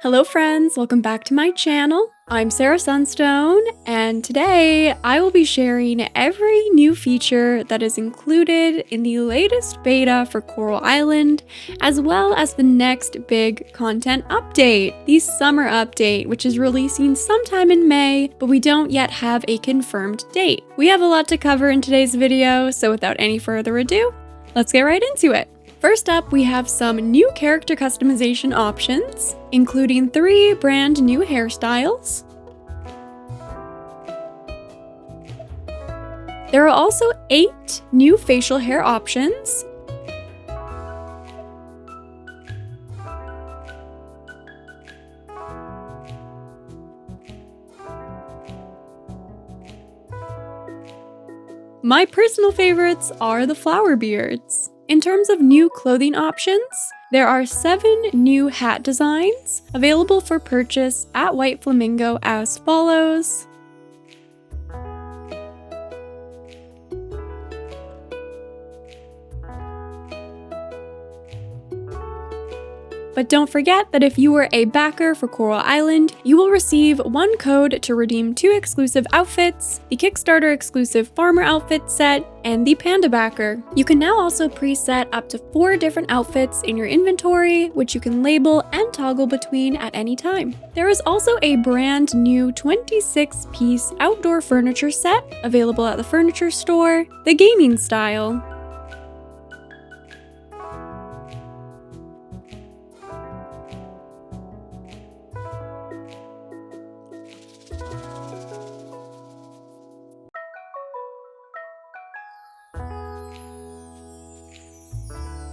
Hello friends, welcome back to my channel. I'm Sarah Sunstone, and today I will be sharing every new feature that is included in the latest beta for Coral Island, as well as the next big content update, the summer update, which is releasing sometime in May, but we don't yet have a confirmed date. We have a lot to cover in today's video, so without any further ado, let's get right into it. First up, we have some new character customization options, including 3 brand new hairstyles. There are also 8 new facial hair options. My personal favorites are the flower beards. In terms of new clothing options, there are 7 new hat designs available for purchase at White Flamingo as follows. But don't forget that if you are a backer for Coral Island, you will receive 1 code to redeem 2 exclusive outfits, the Kickstarter exclusive Farmer outfit set, and the Panda backer. You can now also preset up to 4 different outfits in your inventory, which you can label and toggle between at any time. There is also a brand new 26-piece outdoor furniture set available at the furniture store, the gaming style.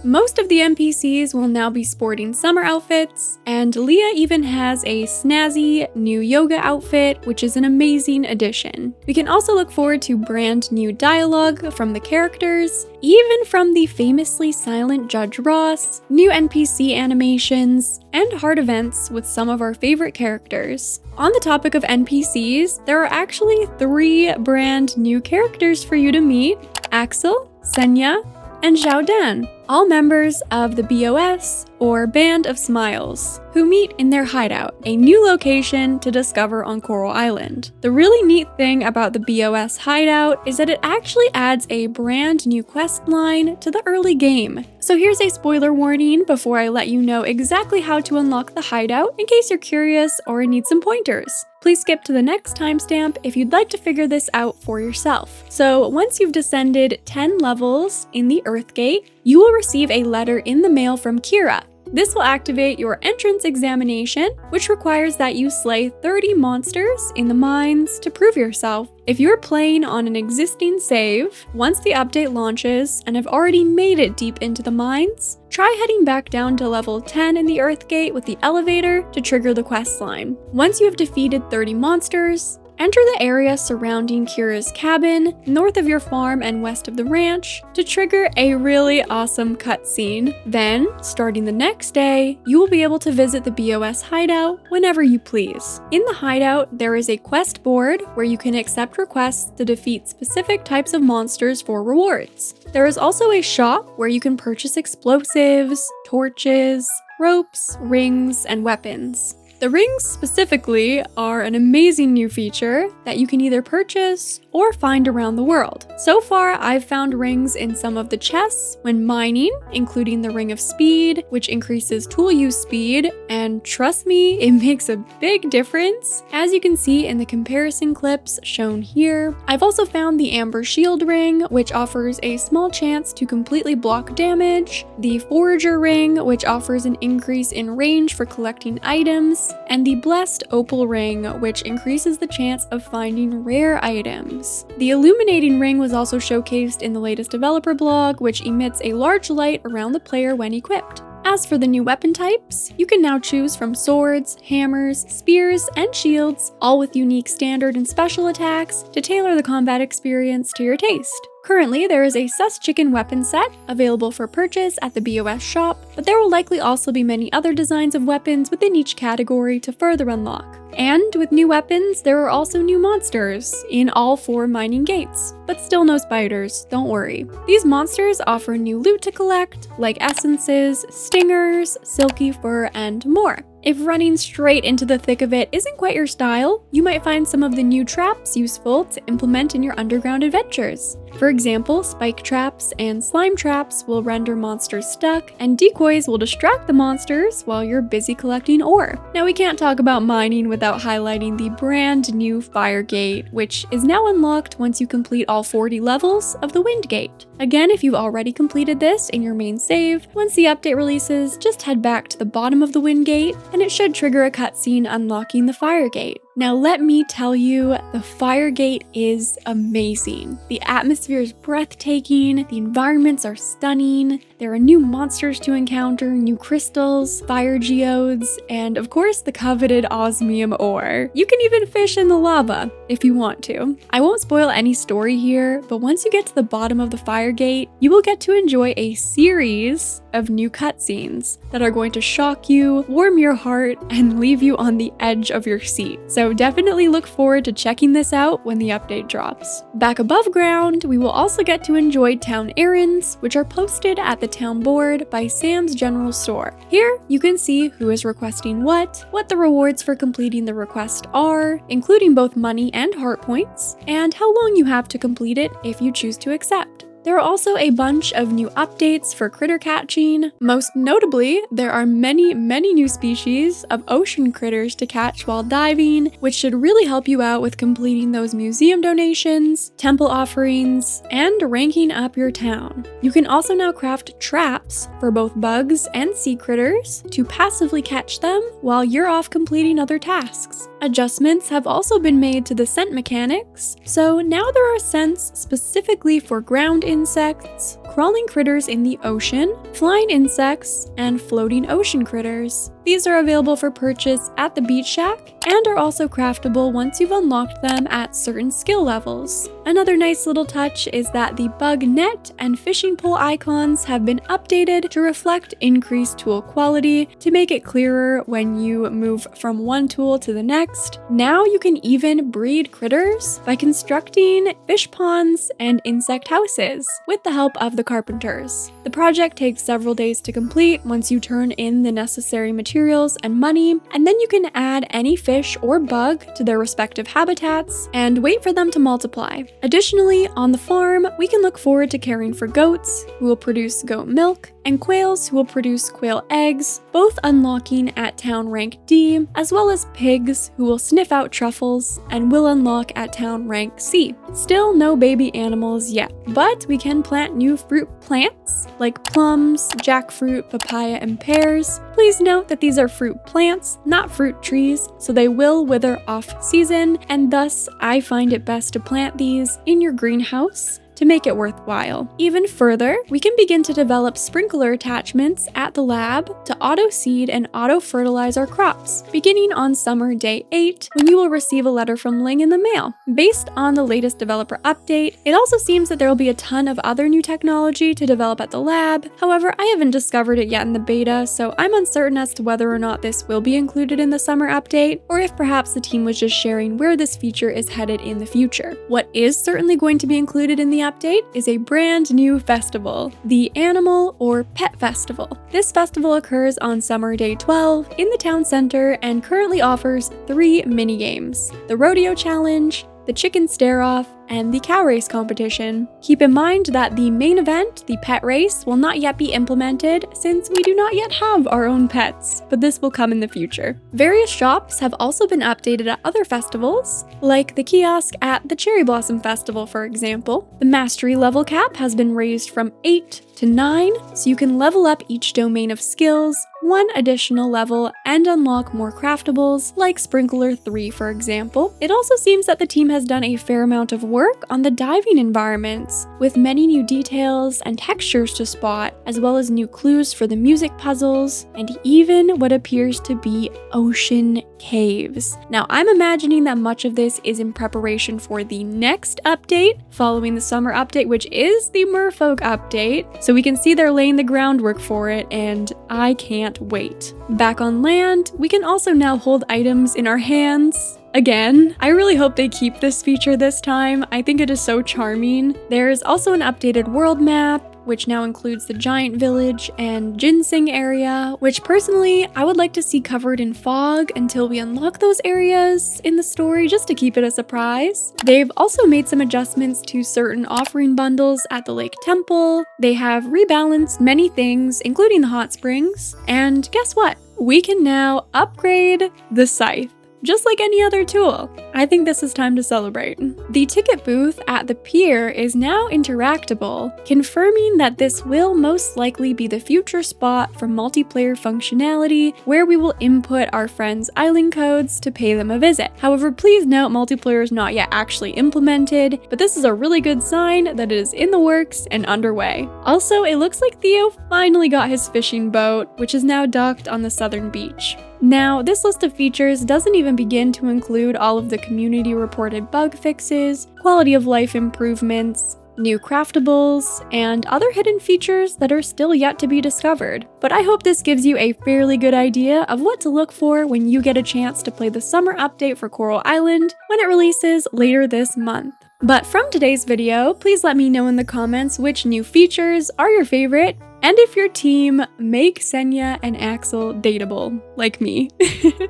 Most of the NPCs will now be sporting summer outfits, and Leah even has a snazzy new yoga outfit, which is an amazing addition. We can also look forward to brand new dialogue from the characters, even from the famously silent Judge Ross, new NPC animations, and hard events with some of our favorite characters. On the topic of NPCs, there are actually 3 brand new characters for you to meet: Axel, Senya, and Zhao Dan, all members of the BOS, or Band of Smiles, who meet in their hideout, a new location to discover on Coral Island. The really neat thing about the BOS hideout is that it actually adds a brand new quest line to the early game. So here's a spoiler warning before I let you know exactly how to unlock the hideout in case you're curious or need some pointers. Please skip to the next timestamp if you'd like to figure this out for yourself. So once you've descended 10 levels in the Earth Gate, you will receive a letter in the mail from Kira. This will activate your entrance examination, which requires that you slay 30 monsters in the mines to prove yourself. If you're playing on an existing save, once the update launches and have already made it deep into the mines, try heading back down to level 10 in the Earth Gate with the elevator to trigger the quest line. Once you have defeated 30 monsters, enter the area surrounding Kira's cabin, north of your farm and west of the ranch, to trigger a really awesome cutscene. Then, starting the next day, you will be able to visit the BOS hideout whenever you please. In the hideout, there is a quest board where you can accept requests to defeat specific types of monsters for rewards. There is also a shop where you can purchase explosives, torches, ropes, rings, and weapons. The rings specifically are an amazing new feature that you can either purchase or find around the world. So far, I've found rings in some of the chests when mining, including the Ring of Speed, which increases tool use speed, and trust me, it makes a big difference, as you can see in the comparison clips shown here. I've also found the Amber Shield Ring, which offers a small chance to completely block damage, the Forager Ring, which offers an increase in range for collecting items, and the Blessed Opal Ring, which increases the chance of finding rare items. The Illuminating Ring was also showcased in the latest developer blog, which emits a large light around the player when equipped. As for the new weapon types, you can now choose from swords, hammers, spears, and shields, all with unique standard and special attacks to tailor the combat experience to your taste. Currently, there is a sus chicken weapon set available for purchase at the BOS Shop, but there will likely also be many other designs of weapons within each category to further unlock. And with new weapons, there are also new monsters in all 4 mining gates, but still no spiders, don't worry. These monsters offer new loot to collect, like essences, stingers, silky fur, and more. If running straight into the thick of it isn't quite your style, you might find some of the new traps useful to implement in your underground adventures. For example, spike traps and slime traps will render monsters stuck, and decoys will distract the monsters while you're busy collecting ore. Now, we can't talk about mining without highlighting the brand new Fire Gate, which is now unlocked once you complete all 40 levels of the Wind Gate. Again, if you've already completed this in your main save, once the update releases, just head back to the bottom of the Wind Gate, and it should trigger a cutscene unlocking the Fire Gate. Now let me tell you, the Fire Gate is amazing. The atmosphere is breathtaking, the environments are stunning, there are new monsters to encounter, new crystals, fire geodes, and of course the coveted osmium ore. You can even fish in the lava if you want to. I won't spoil any story here, but once you get to the bottom of the Fire Gate, you will get to enjoy a series of new cutscenes that are going to shock you, warm your heart, and leave you on the edge of your seat. So definitely look forward to checking this out when the update drops. Back above ground, we will also get to enjoy town errands, which are posted at the town board by Sam's General Store. Here, you can see who is requesting what the rewards for completing the request are, including both money and heart points, and how long you have to complete it if you choose to accept. There are also a bunch of new updates for critter catching. Most notably, there are many new species of ocean critters to catch while diving, which should really help you out with completing those museum donations, temple offerings, and ranking up your town. You can also now craft traps for both bugs and sea critters to passively catch them while you're off completing other tasks. Adjustments have also been made to the scent mechanics, so now there are scents specifically for ground insects, crawling critters in the ocean, flying insects, and floating ocean critters. These are available for purchase at the Beach Shack and are also craftable once you've unlocked them at certain skill levels. Another nice little touch is that the bug net and fishing pole icons have been updated to reflect increased tool quality to make it clearer when you move from one tool to the next. Now you can even breed critters by constructing fish ponds and insect houses with the help of the carpenters. The project takes several days to complete once you turn in the necessary materials and money, and then you can add any fish or bug to their respective habitats and wait for them to multiply. Additionally, on the farm, we can look forward to caring for goats, who will produce goat milk, and quails, who will produce quail eggs, both unlocking at town rank D, as well as pigs, who will sniff out truffles and will unlock at town rank C. Still no baby animals yet, but we can plant new fruit plants like plums, jackfruit, papaya, and pears. Please note that these are fruit plants, not fruit trees, so they will wither off season, and thus I find it best to plant these in your greenhouse to make it worthwhile. Even further, we can begin to develop sprinkler attachments at the lab to auto-seed and auto-fertilize our crops, beginning on summer day 8, when you will receive a letter from Ling in the mail. Based on the latest developer update, it also seems that there will be a ton of other new technology to develop at the lab. However, I haven't discovered it yet in the beta, so I'm uncertain as to whether or not this will be included in the summer update, or if perhaps the team was just sharing where this feature is headed in the future. What is certainly going to be included in the update is a brand new festival, the Animal or Pet Festival. This festival occurs on summer day 12 in the town center and currently offers 3 mini-games: the Rodeo Challenge, the Chicken Stare-Off, and the cow race competition. Keep in mind that the main event, the pet race, will not yet be implemented since we do not yet have our own pets, but this will come in the future. Various shops have also been updated at other festivals, like the kiosk at the Cherry Blossom Festival, for example. The mastery level cap has been raised from 8 to 9, so you can level up each domain of skills 1 additional level and unlock more craftables, like Sprinkler 3, for example. It also seems that the team has done a fair amount of work on the diving environments, with many new details and textures to spot, as well as new clues for the music puzzles, and even what appears to be ocean caves. Now, I'm imagining that much of this is in preparation for the next update, following the summer update, which is the Merfolk update, so we can see they're laying the groundwork for it, and I can't wait. Back on land, we can also now hold items in our hands. Again, I really hope they keep this feature this time. I think it is so charming. There's also an updated world map, which now includes the giant village and ginseng area, which personally I would like to see covered in fog until we unlock those areas in the story just to keep it a surprise. They've also made some adjustments to certain offering bundles at the Lake Temple. They have rebalanced many things, including the hot springs. And guess what? We can now upgrade the scythe, just like any other tool. I think this is time to celebrate. The ticket booth at the pier is now interactable, confirming that this will most likely be the future spot for multiplayer functionality, where we will input our friends' island codes to pay them a visit. However, please note multiplayer is not yet actually implemented, but this is a really good sign that it is in the works and underway. Also, it looks like Theo finally got his fishing boat, which is now docked on the southern beach. Now, this list of features doesn't even begin to include all of the community-reported bug fixes, quality of life improvements, new craftables, and other hidden features that are still yet to be discovered. But I hope this gives you a fairly good idea of what to look for when you get a chance to play the summer update for Coral Island when it releases later this month. But from today's video, please let me know in the comments which new features are your favorite, and if your team make Senya and Axel dateable, like me.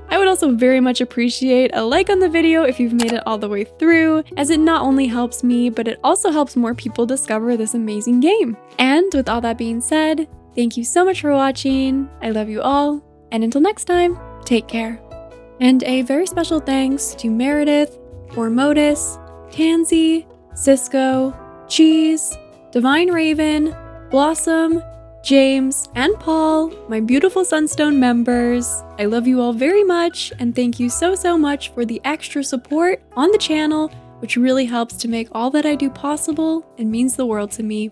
I would also very much appreciate a like on the video if you've made it all the way through, as it not only helps me, but it also helps more people discover this amazing game. And with all that being said, thank you so much for watching, I love you all, and until next time, take care. And a very special thanks to Meredith, Formotus, Tansy, Cisco, Cheese, Divine Raven, Blossom, James, and Paul, my beautiful Sunstone members. I love you all very much, and thank you so much for the extra support on the channel, which really helps to make all that I do possible and means the world to me.